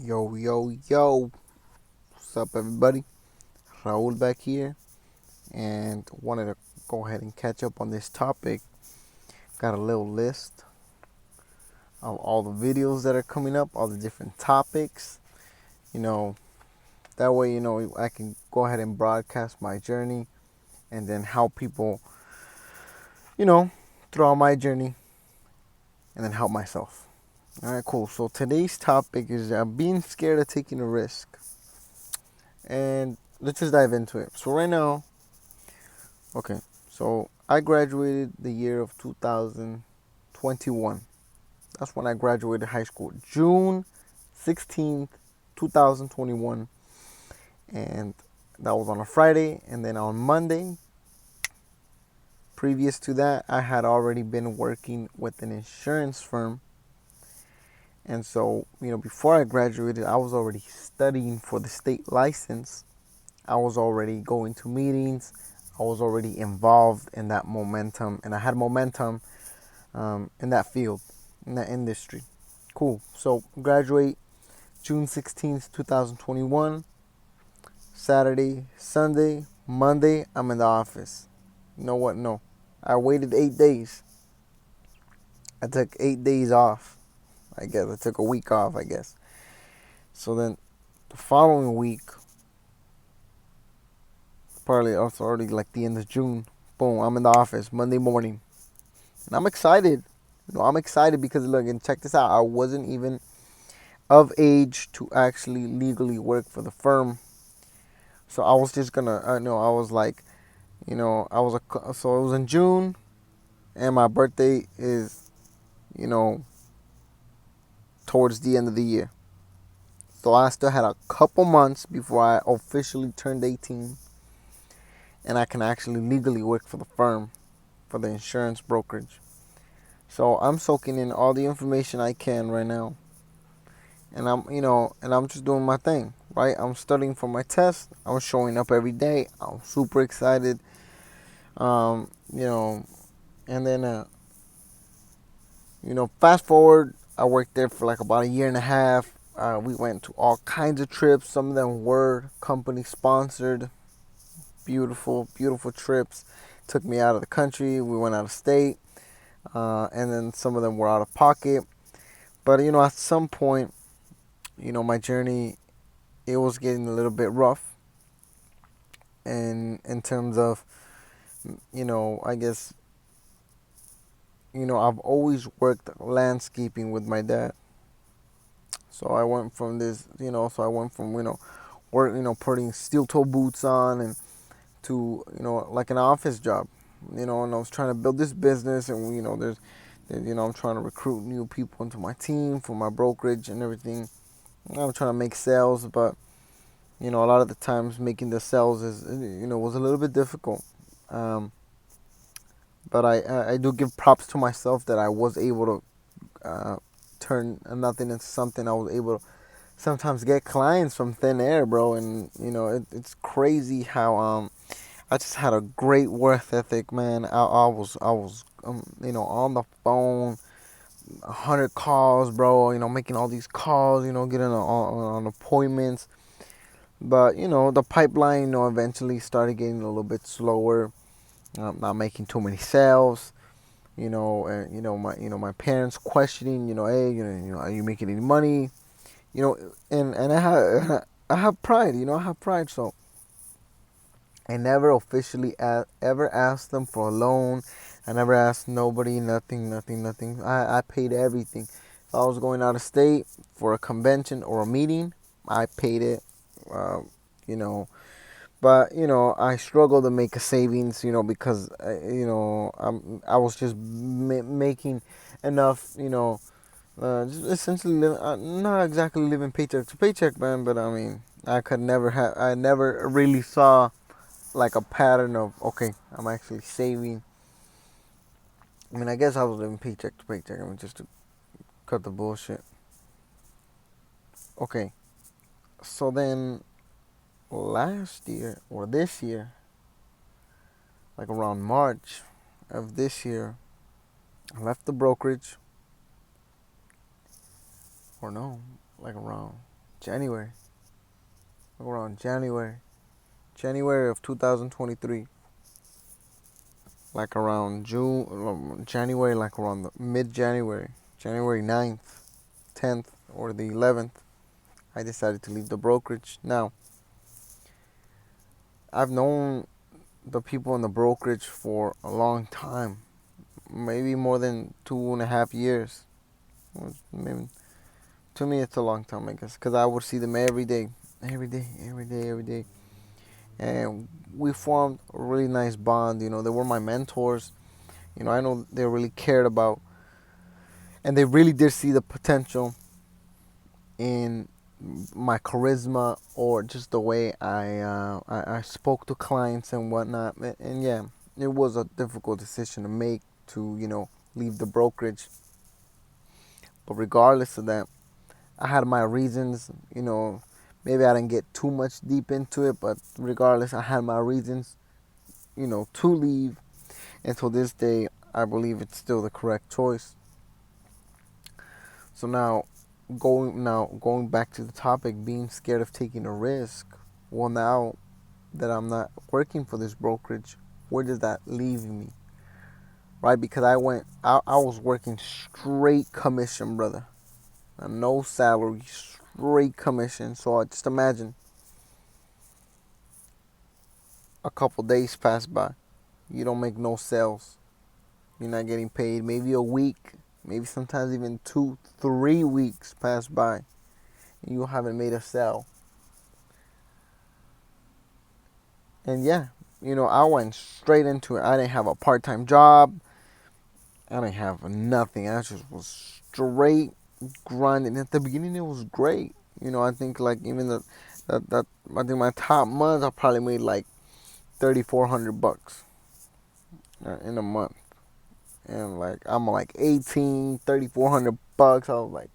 Yo, yo, yo. What's up, everybody? Raul back here, and wanted to go ahead and catch up on this topic. Got a little list of all the videos that are coming up, all the different topics. You know, that way, I can go ahead and broadcast my journey and then help people, you know, throughout my journey and then help myself. All right, cool. So today's topic is being scared of taking a risk. And let's just dive into it. So, right now, okay, so I graduated the year of 2021. That's when I graduated high school, June 16th, 2021. And that was on a Friday. And then on Monday, previous to that, I had already been working with an insurance firm. And so, before I graduated, I was already studying for the state license. I was already going to meetings. I was already involved in that momentum, and I had momentum in that field, in that industry. Cool. So graduate June 16th, 2021. Saturday, Sunday, Monday, I'm in the office. You know what? No. I waited 8 days. I took 8 days off. I guess I took a week off, I guess. So then the following week, probably also already like the end of June, boom, I'm in the office Monday morning. And I'm excited. I'm excited because look, and check this out. I wasn't even of age to actually legally work for the firm. So I was just gonna, no, I was like, so it was in June, and my birthday is, you know, towards the end of the year. So I still had a couple months before I officially turned 18, and I can actually legally work for the firm, for the insurance brokerage. So I'm soaking in all the information I can right now, and I'm just doing my thing, right? I'm studying for my test. I'm showing up every day. I'm super excited. Um, you know, and then fast forward, I worked there for like about a year and a half. We went to all kinds of trips. Some of them were company sponsored. Beautiful, beautiful trips. Took me out of the country. We went out of state, and then some of them were out of pocket. But at some point, my journey, it was getting a little bit rough, and in terms of, I guess, I've always worked landscaping with my dad. So I went from this, work, putting steel toe boots on and to, like an office job, and I was trying to build this business, and I'm trying to recruit new people into my team for my brokerage and everything. I'm trying to make sales, but a lot of the times making the sales was a little bit difficult. Um, but I do give props to myself that I was able to turn nothing into something. I was able to sometimes get clients from thin air, bro, and it's crazy how I just had a great work ethic, man. I was on the phone, 100 calls, bro. Making all these calls, getting on appointments. But the pipeline, eventually started getting a little bit slower. Not making too many sales. And my parents questioning, hey, are you making any money? And I have I have pride. I have pride. So I never officially ever asked them for a loan. I never asked nobody, nothing, nothing, nothing. I paid everything. If I was going out of state for a convention or a meeting, I paid it. Uh, you know, but I struggled to make a savings. Because I was just making enough. Just essentially not exactly living paycheck to paycheck, man. But I mean, I never really saw like a pattern of, okay, I'm actually saving. I mean, I guess I was living paycheck to paycheck. I mean, just to cut the bullshit. Okay, so then last year or this year, like around March of this year, I left the brokerage, or no, like around. January, around January of 2023, like around June, January, like around the mid-January, January 9th, 10th, or the 11th, I decided to leave the brokerage. Now, I've known the people in the brokerage for a long time, maybe more than 2.5 years. Maybe, to me, it's a long time, I guess, because I would see them every day, every day. And we formed a really nice bond. They were my mentors. I know they really cared about, and they really did see the potential in my charisma or just the way I spoke to clients and whatnot. And yeah, it was a difficult decision to make to leave the brokerage. But regardless of that, I had my reasons. Maybe I didn't get too much deep into it, but regardless, I had my reasons. To leave. And to this day, I believe it's still the correct choice. So going back to the topic, being scared of taking a risk. Well, now that I'm not working for this brokerage, where does that leave me? Right? Because I was working straight commission, brother. No salary, straight commission. So I just imagine a couple days pass by. You don't make no sales. You're not getting paid. Maybe a week, maybe sometimes even 2, 3 weeks pass by, and you haven't made a sale. And yeah, I went straight into it. I didn't have a part-time job. I didn't have nothing. I just was straight grinding. At the beginning, it was great. I think like even that I think my top month, I probably made like $3,400 in a month. And like I'm like 18, $3,400. I was like,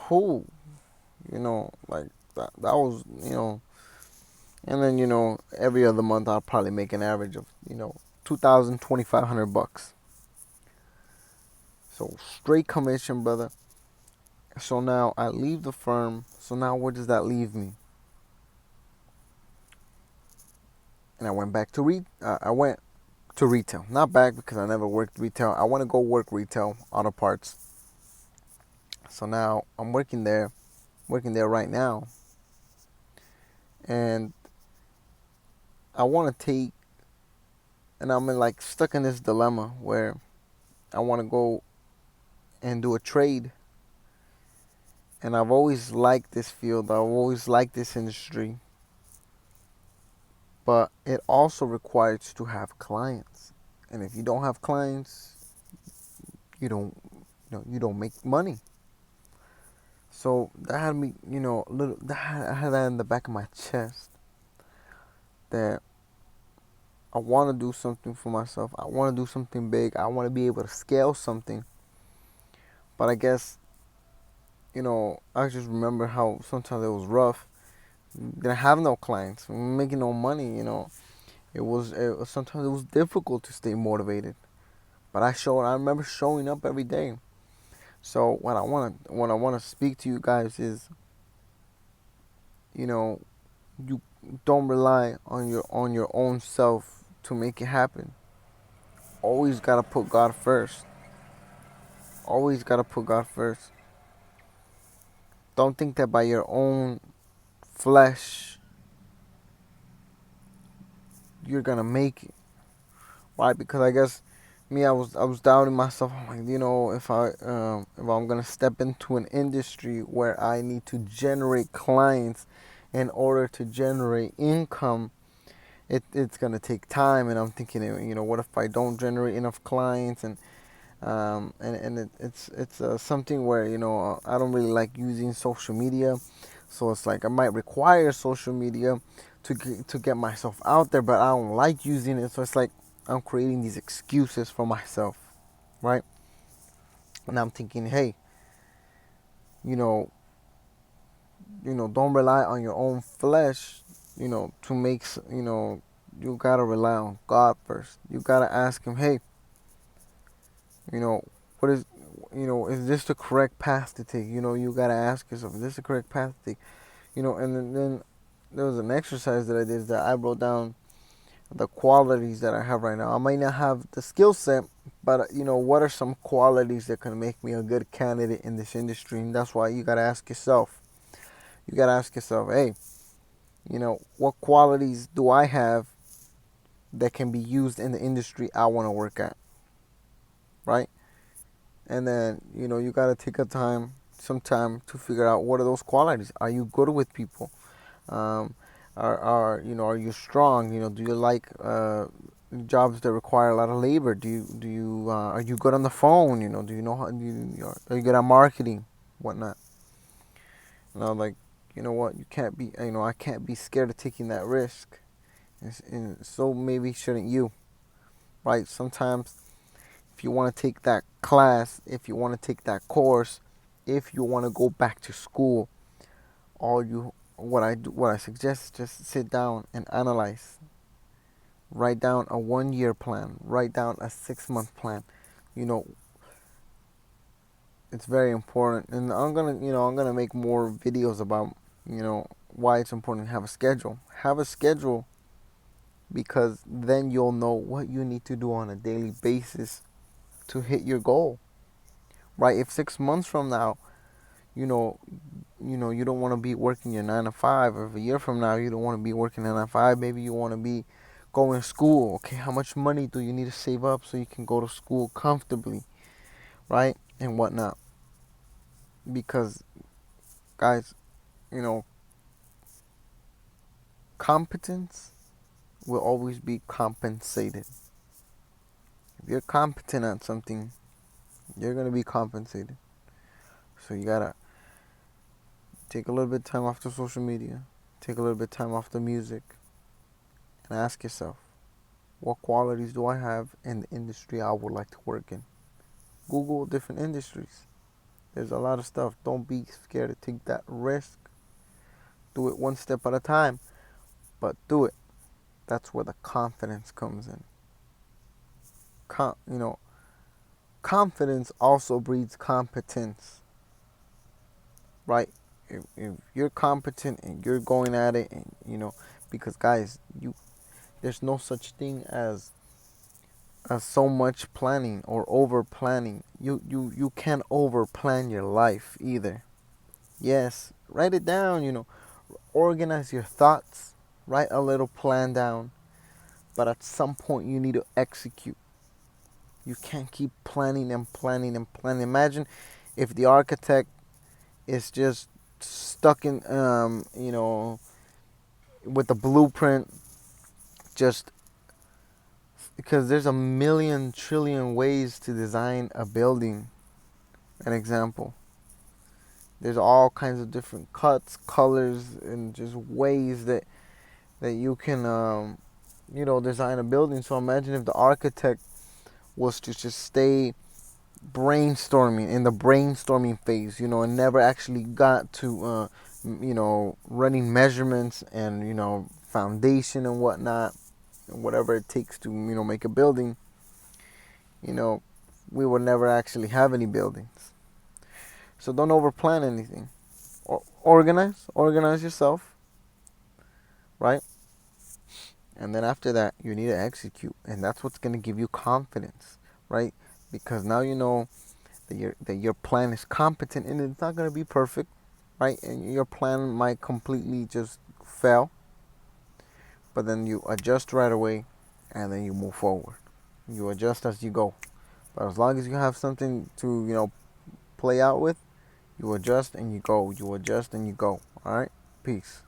who, like that was, and then every other month I'll probably make an average of 2,000, $2,500. So straight commission, brother. So now I leave the firm. So now where does that leave me? And I went back to I went to retail. Not back because I never worked retail. I want to go work retail, auto parts. So now I'm working there right now, and I want to take, and I'm like stuck in this dilemma where I want to go and do a trade. And I've always liked this field. I've always liked this industry. But it also requires to have clients. And if you don't have clients, you don't you don't make money. So that had me, a little I had that in the back of my chest that I want to do something for myself. I want to do something big. I want to be able to scale something. But I guess, I just remember how sometimes it was rough. Didn't have no clients, making no money. Sometimes it was difficult to stay motivated. But I remember showing up every day. So what I wanna speak to you guys is, you know, you don't rely on your own self to make it happen. Always gotta put God first. Always gotta put God first. Don't think that by your own flesh you're gonna make it. Why? Because I guess me, I was doubting myself. I'm like, if I'm gonna step into an industry where I need to generate clients in order to generate income, it's gonna take time. And I'm thinking, what if I don't generate enough clients? And it's something where I don't really like using social media, so it's like I might require social media to get myself out there, but I don't like using it. So it's like I'm creating these excuses for myself, right? And I'm thinking, hey, you know, don't rely on your own flesh, to make, you gotta rely on God first. You gotta ask Him, hey, you know, what is is this the correct path to take? You gotta ask yourself, is this the correct path to take? And then there was an exercise that I did that I wrote down the qualities that I have right now. I might not have the skill set, but what are some qualities that can make me a good candidate in this industry? And that's why you gotta ask yourself. You gotta ask yourself, hey, what qualities do I have that can be used in the industry I want to work at, right? And then you gotta take some time to figure out what are those qualities. Are you good with people? Um, are you strong? Do you like jobs that require a lot of labor? Do you are you good on the phone? Do you know how are you good at marketing, whatnot? Like what you can't be. I can't be scared of taking that risk, and so maybe shouldn't you, right? Sometimes if you want to take that class, if you want to take that course, if you want to go back to school, all you what I suggest is just sit down and analyze. Write down a 1 year plan. Write down a 6 month plan. You know, it's very important. And I'm gonna make more videos about why it's important to have a schedule. Have a schedule because then you'll know what you need to do on a daily basis to hit your goal. Right? If 6 months from now, you know, you don't want to be working your 9 to 5, or if a year from now you don't want to be working 9 to 5, maybe you want to be going to school. Okay, how much money do you need to save up so you can go to school comfortably, right? And whatnot. Because guys, you know, competence will always be compensated. If you're competent at something, you're gonna be compensated. So you gotta take a little bit of time off the social media, take a little bit of time off the music, and ask yourself, what qualities do I have in the industry I would like to work in? Google different industries. There's a lot of stuff. Don't be scared to take that risk. Do it one step at a time, but do it. That's where the confidence comes in. Com- you know, Confidence also breeds competence, right? If you're competent and you're going at it, and because guys, there's no such thing as so much planning or over planning. You can't over plan your life either. Yes, write it down. Organize your thoughts. Write a little plan down. But at some point, you need to execute. You can't keep planning and planning and planning. Imagine if the architect is just stuck in, with the blueprint, just because there's a million trillion ways to design a building. An example. There's all kinds of different cuts, colors, and just ways that you can, design a building. So imagine if the architect was to just stay brainstorming in the brainstorming phase, and never actually got to, running measurements and, foundation and whatnot, and whatever it takes to, make a building, you know, we would never actually have any buildings. So don't overplan anything. Organize yourself, right? And then after that, you need to execute, and that's what's gonna give you confidence, right? Because now you know that your plan is competent, and it's not gonna be perfect, right? And your plan might completely just fail, but then you adjust right away, and then you move forward. You adjust as you go, but as long as you have something to play out with, you adjust and you go. You adjust and you go. All right. Peace.